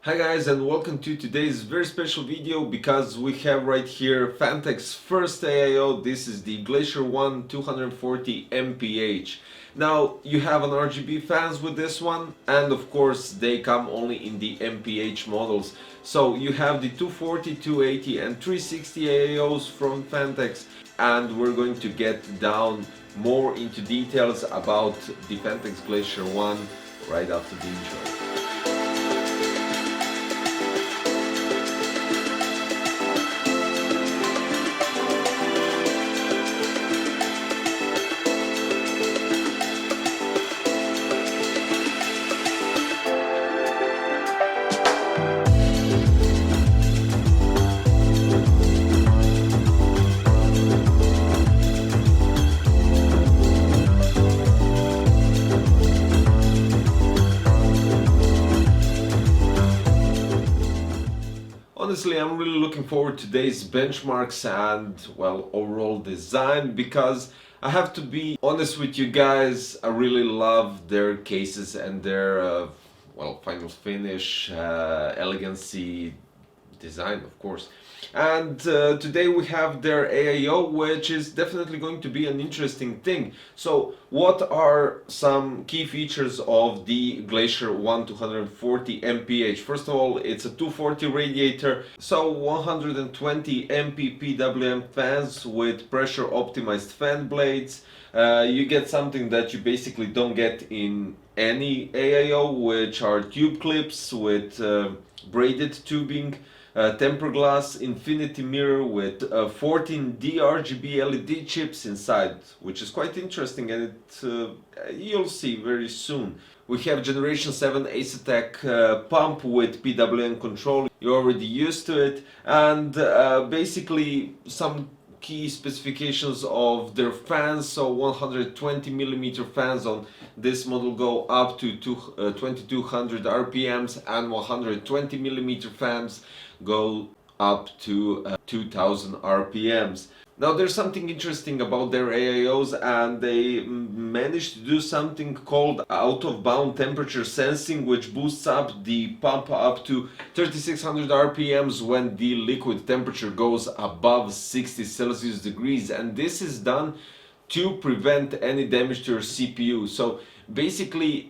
Hi guys, and welcome to today's very special video because we have right here Phanteks' first AIO. This is the Glacier One 240 MPH. Now you have an RGB fans with this one, and of course they come only in the MPH models. So you have the 240, 280 and 360 AIOs from Phanteks, and we're going to get down more into details about the Phanteks Glacier One right after the intro. Honestly, I'm really looking forward to today's benchmarks and, well, overall design, because I have to be honest with you guys, I really love their cases and their, well, final finish, elegancy, design, of course. And today we have their AIO, which is definitely going to be an interesting thing. So what are some key features of the Glacier One 240 MPH? First of all, it's a 240 radiator, so 120 MP PWM fans with pressure optimized fan blades. You get something that you basically don't get in any AIO, which are tube clips with braided tubing. Tempered glass infinity mirror with 14 RGB LED chips inside, which is quite interesting, and you'll see very soon. We have Generation 7 Ace pump with PWM control. You're already used to it, and basically some key specifications of their fans. So 120mm fans on this model go up to 2200 RPMs, and 120mm fans go up to 2000 RPMs. Now there's something interesting about their AIOs, and they managed to do something called out of bound temperature sensing, which boosts up the pump up to 3600 RPMs when the liquid temperature goes above 60 Celsius degrees, and this is done to prevent any damage to your CPU. So basically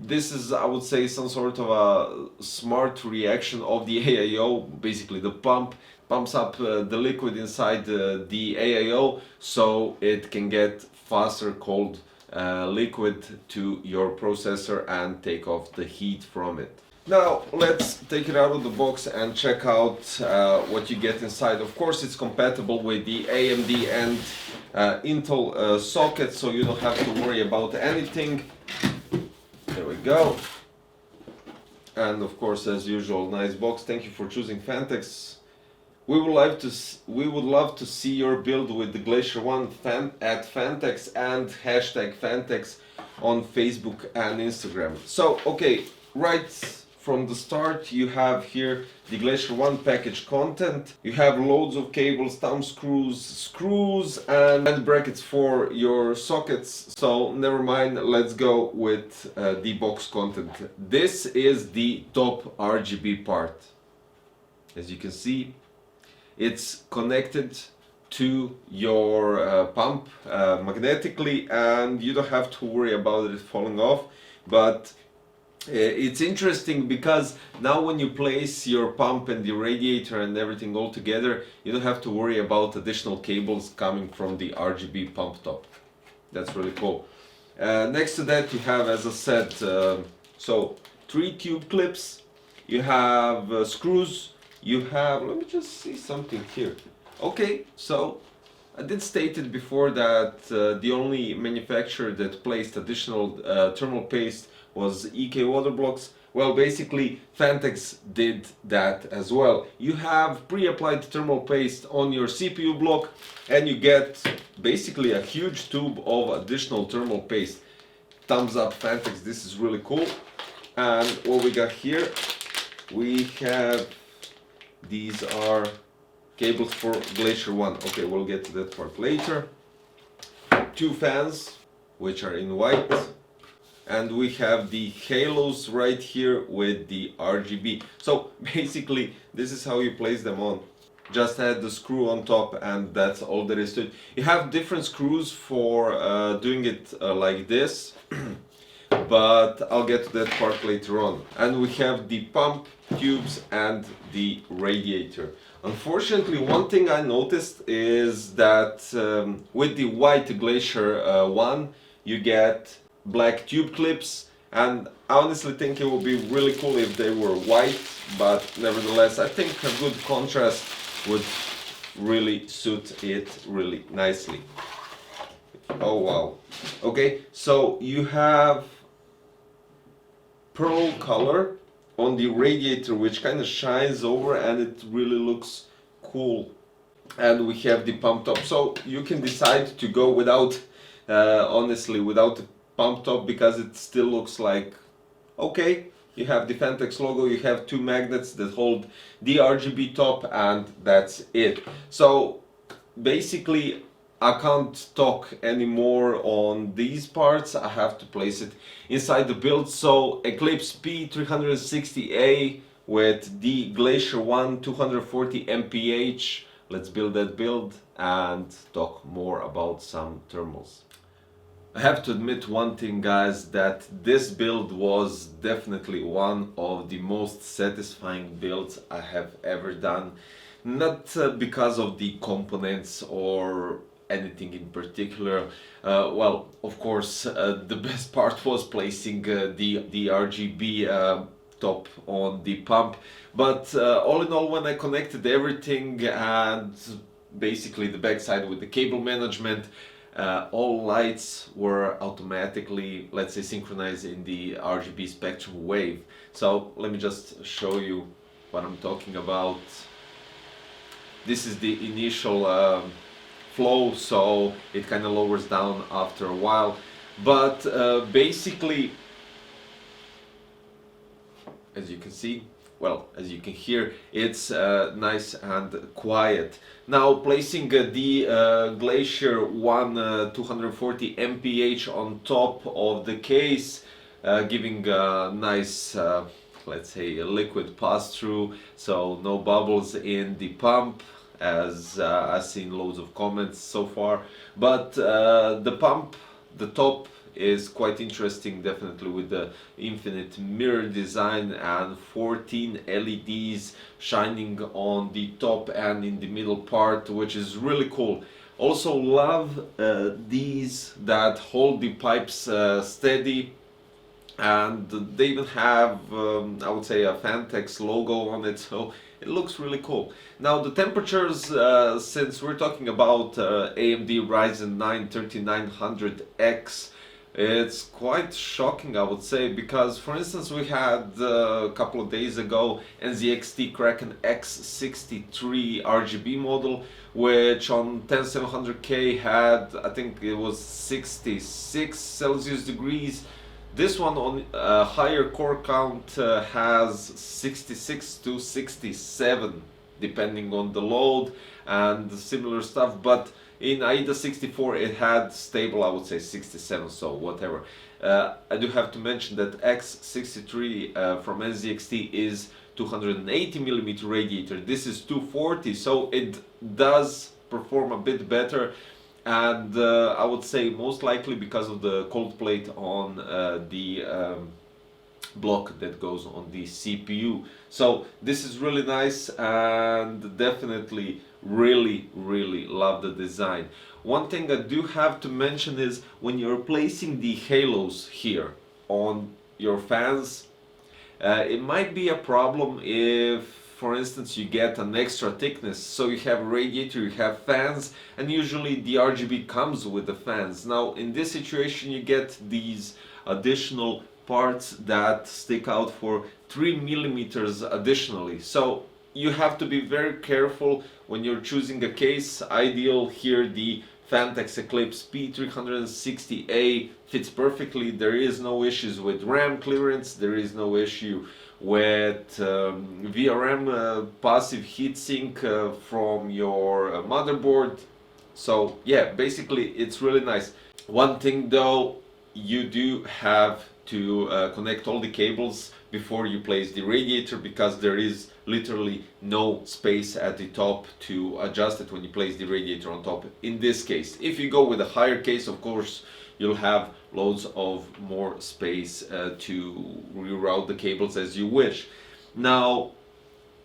this is, I would say, some sort of a smart reaction of the AIO. Basically the pumps up the liquid inside the AIO, so it can get faster cold liquid to your processor and take off the heat from it. Now let's take it out of the box and check out what you get inside. Of course, it's compatible with the AMD and Intel sockets, so you don't have to worry about anything. There we go. And of course, as usual, nice box. Thank you for choosing Phanteks. We would love to see your build with the Glacier One at Phanteks, and hashtag Phanteks on Facebook and Instagram. So, okay, right from the start, you have here the Glacier One package content. You have loads of cables, thumb screws and brackets for your sockets. So never mind, let's go with the box content. This is the top RGB part. As you can see, it's connected to your pump magnetically, and you don't have to worry about it falling off. But it's interesting because now when you place your pump and the radiator and everything all together, you don't have to worry about additional cables coming from the RGB pump top. That's really cool. Next to that you have, as I said, so 3 tube clips, you have screws, you have, let me just see something here. Okay, so I did state it before that the only manufacturer that placed additional thermal paste was EK water blocks. Well, basically Phanteks did that as well. You have pre-applied thermal paste on your CPU block, and you get basically a huge tube of additional thermal paste. Thumbs up, Phanteks, this is really cool. And what we got here, we have, these are cables for Glacier One. Okay, we'll get to that part later. 2 fans, which are in white. and we have the halos right here with the RGB. So basically this is how you place them on. Just add the screw on top and that's all there is to it. You have different screws for doing it like this, but I'll get to that part later on. And we have the pump tubes and the radiator. Unfortunately, one thing I noticed is that with the white Glacier One, you get black tube clips, and I honestly think it would be really cool if they were white, but nevertheless, I think a good contrast would really suit it really nicely. Oh wow. Okay, so you have pearl color on the radiator, which kind of shines over and it really looks cool. And we have the pump top, so you can decide to go without honestly without the pump top, because it still looks like okay. You have the Phanteks logo, you have two magnets that hold the RGB top, and that's it. So basically I can't talk anymore on these parts, I have to place it inside the build. So Eclipse P360A with the Glacier One 240 MPH. Let's build that build and talk more about some thermals. I have to admit one thing, guys, that this build was definitely one of the most satisfying builds I have ever done. Not because of the components or anything in particular. Well, of course, the best part was placing the RGB top on the pump. But all in all, when I connected everything and basically the backside with the cable management, all lights were automatically, let's say, synchronized in the RGB spectrum wave. So let me just show you what I'm talking about. This is the initial flow, so it kind of lowers down after a while. But basically, as you can see, well, as you can hear, it's nice and quiet. Now placing the Glacier One 240 MPH on top of the case, giving a nice, let's say, a liquid pass-through, so no bubbles in the pump, as I've seen loads of comments so far. But the pump, the top, is quite interesting, definitely, with the infinite mirror design and 14 LEDs shining on the top and in the middle part, which is really cool. Also love these that hold the pipes steady, and they even have I would say a Phanteks logo on it, so it looks really cool. Now the temperatures, since we're talking about AMD Ryzen 9 3900X, it's quite shocking, I would say, because for instance we had a couple of days ago NZXT Kraken X63 RGB model, which on 10700K had, I think it was 66 Celsius degrees. This one on a higher core count has 66 to 67 depending on the load and similar stuff, but in AIDA 64 it had stable, I would say 67, so whatever. I do have to mention that X63 from NZXT is 280mm radiator. This is 240, so it does perform a bit better, and I would say most likely because of the cold plate on the block that goes on the CPU. So this is really nice, and definitely really love the design. One thing I do have to mention is when you're placing the halos here on your fans, it might be a problem if, for instance, you get an extra thickness. So you have a radiator, you have fans, and usually the RGB comes with the fans. Now in this situation you get these additional parts that stick out for 3mm additionally. So you have to be very careful when you're choosing a case. Ideal here, the Phanteks Eclipse P360A fits perfectly. There is no issues with RAM clearance, there is no issue with VRM passive heatsink from your motherboard. So yeah, basically it's really nice. One thing though, you do have to connect all the cables before you place the radiator, because there is literally no space at the top to adjust it when you place the radiator on top. In this case, if you go with a higher case, of course you'll have loads of more space to reroute the cables as you wish. Now,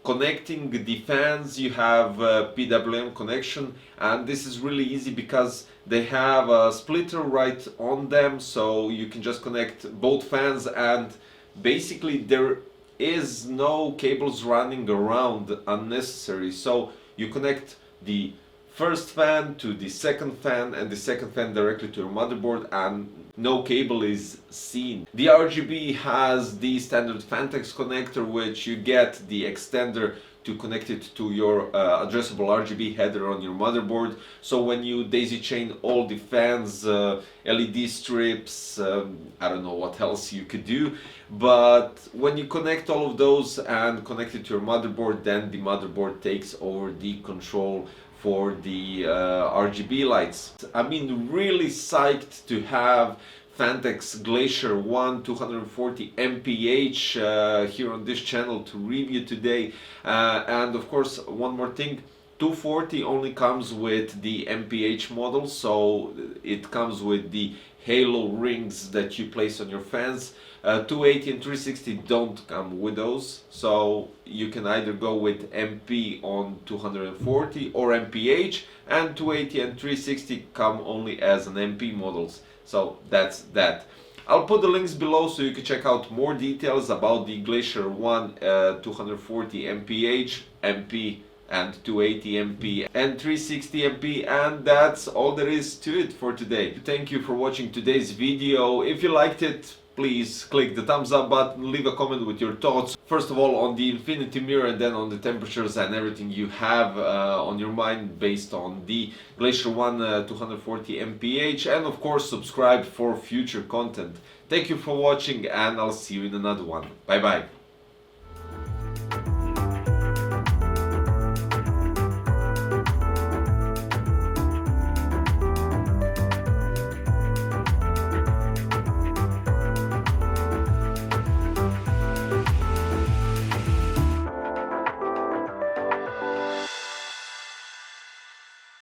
connecting the fans, you have a PWM connection, and this is really easy because they have a splitter right on them, so you can just connect both fans, and basically there is no cables running around unnecessary. So you connect the first fan to the second fan and the second fan directly to your motherboard, and no cable is seen. The RGB has the standard Phanteks connector, which you get the extender to connect it to your addressable RGB header on your motherboard. So when you daisy chain all the fans, LED strips, I don't know what else you could do, but when you connect all of those and connect it to your motherboard, then the motherboard takes over the control for the RGB lights. I mean, really psyched to have Phanteks Glacier One 240 MPH here on this channel to review today. And of course, one more thing, 240 only comes with the MPH model, so it comes with the halo rings that you place on your fans. 280 and 360 don't come with those, so you can either go with MP on 240 or MPH, and 280 and 360 come only as an MP models. So that's that. I'll put the links below so you can check out more details about the Glacier One 240 MPH, MP and 280 MP and 360 MP, and that's all there is to it for today. Thank you for watching today's video. If you liked it, please click the thumbs up button, leave a comment with your thoughts. First of all on the infinity mirror, and then on the temperatures and everything you have on your mind based on the Glacier One 240 MPH, and of course subscribe for future content. Thank you for watching, and I'll see you in another one. Bye bye.